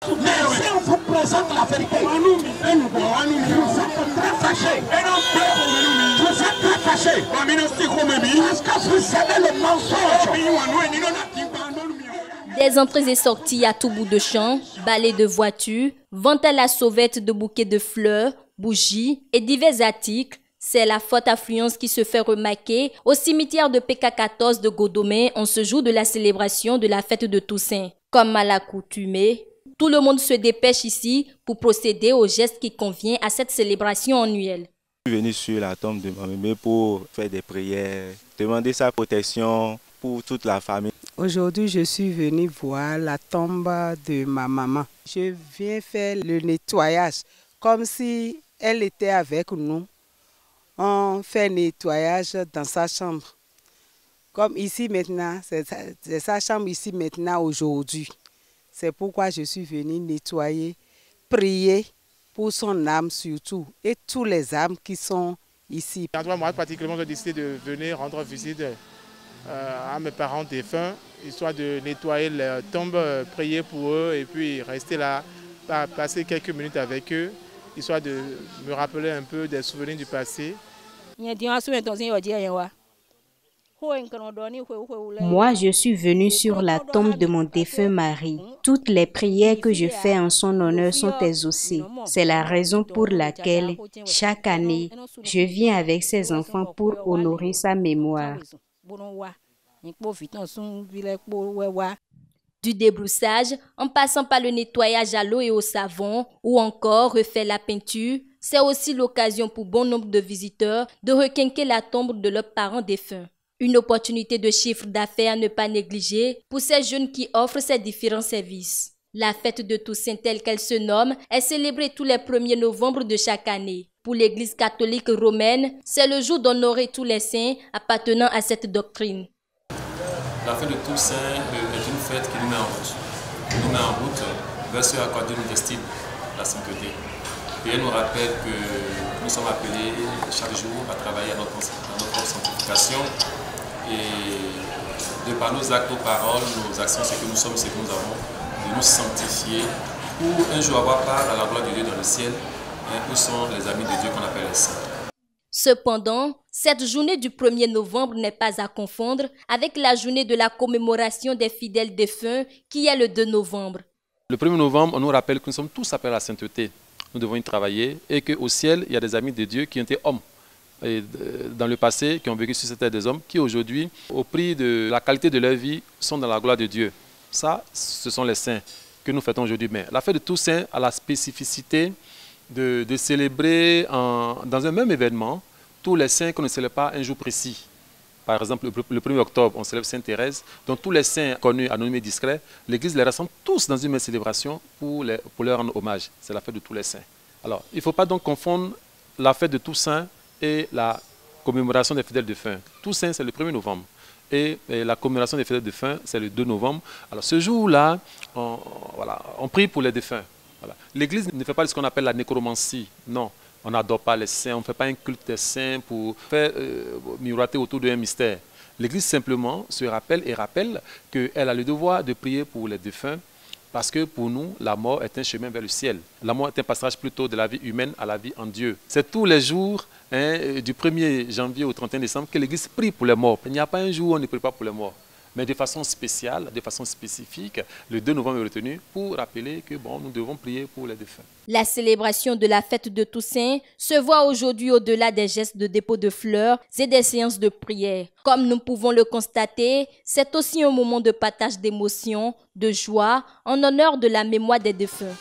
Mais si on vous présente la vérité, vous êtes très fâché. Vous êtes très fâché. Parce que vous aimez le mensonge. Des entrées et sorties à tout bout de champ, balais de voitures, vente à la sauvette de bouquets de fleurs, bougies et divers articles. C'est la forte affluence qui se fait remarquer au cimetière de PK14 de Godomé en ce jour de la célébration de la fête de Toussaint. Comme à l'accoutumée, tout le monde se dépêche ici pour procéder au geste qui convient à cette célébration annuelle. Je suis venu sur la tombe de ma maman pour faire des prières, demander sa protection pour toute la famille. Aujourd'hui, je suis venue voir la tombe de ma maman. Je viens faire le nettoyage comme si elle était avec nous. On fait le nettoyage dans sa chambre. Comme ici maintenant, c'est sa chambre ici maintenant aujourd'hui. C'est pourquoi je suis venue nettoyer, prier pour son âme surtout et tous les âmes qui sont ici. Moi particulièrement, j'ai décidé de venir rendre visite à mes parents défunts, histoire de nettoyer leur tombe, prier pour eux et puis rester là, passer quelques minutes avec eux, histoire de me rappeler un peu des souvenirs du passé. Moi, je suis venue sur la tombe de mon défunt mari. Toutes les prières que je fais en son honneur sont exaucées. C'est la raison pour laquelle, chaque année, je viens avec ses enfants pour honorer sa mémoire. Du débroussage, en passant par le nettoyage à l'eau et au savon, ou encore refaire la peinture, c'est aussi l'occasion pour bon nombre de visiteurs de requinquer la tombe de leurs parents défunts. Une opportunité de chiffre d'affaires à ne pas négliger pour ces jeunes qui offrent ces différents services. La fête de Toussaint telle qu'elle se nomme est célébrée tous les 1er novembre de chaque année. Pour l'Église catholique romaine, c'est le jour d'honorer tous les saints appartenant à cette doctrine. La fête de Toussaint est une fête qui nous met en route. Nous met en route vers ce à quoi Dieu nous destine, la sainteté. Et elle nous rappelle que nous sommes appelés chaque jour à travailler à notre sanctification. Et de par nos actes, nos paroles, nos actions, ce que nous sommes, ce que nous avons, de nous sanctifier pour un jour avoir part à la gloire de Dieu dans le ciel, où sont les amis de Dieu qu'on appelle les saints. Cependant, cette journée du 1er novembre n'est pas à confondre avec la journée de la commémoration des fidèles défunts qui est le 2 novembre. Le 1er novembre, on nous rappelle que nous sommes tous appelés à la sainteté. Nous devons y travailler et qu'au ciel, il y a des amis de Dieu qui ont été hommes. Et dans le passé, qui ont vécu sur cette terre des hommes, qui aujourd'hui, au prix de la qualité de leur vie, sont dans la gloire de Dieu. Ça, ce sont les saints que nous fêtons aujourd'hui. Mais la fête de Toussaint a la spécificité de célébrer dans un même événement tous les saints qu'on ne célèbre pas un jour précis. Par exemple, le 1er octobre, on célèbre Sainte Thérèse. Donc tous les saints connus, anonymes et discrets, l'Église les rassemble tous dans une même célébration pour leur rendre hommage. C'est la fête de tous les saints. Alors, il ne faut pas donc confondre la fête de Toussaint et la commémoration des fidèles défunts. Toussaint, c'est le 1er novembre. Et la commémoration des fidèles défunts, c'est le 2 novembre. Alors ce jour-là, on prie pour les défunts. Voilà. L'Église ne fait pas ce qu'on appelle la nécromancie. Non, on n'adore pas les saints, on ne fait pas un culte des saints pour faire miroiter autour d'un mystère. L'Église simplement se rappelle et rappelle qu'elle a le devoir de prier pour les défunts parce que pour nous, la mort est un chemin vers le ciel. La mort est un passage plutôt de la vie humaine à la vie en Dieu. C'est tous les jours, du 1er janvier au 31 décembre, que l'Église prie pour les morts. Il n'y a pas un jour où on ne prie pas pour les morts. Mais de façon spéciale, de façon spécifique, le 2 novembre est retenu pour rappeler que nous devons prier pour les défunts. La célébration de la fête de Toussaint se voit aujourd'hui au-delà des gestes de dépôt de fleurs et des séances de prière. Comme nous pouvons le constater, c'est aussi un moment de partage d'émotions, de joie, en honneur de la mémoire des défunts.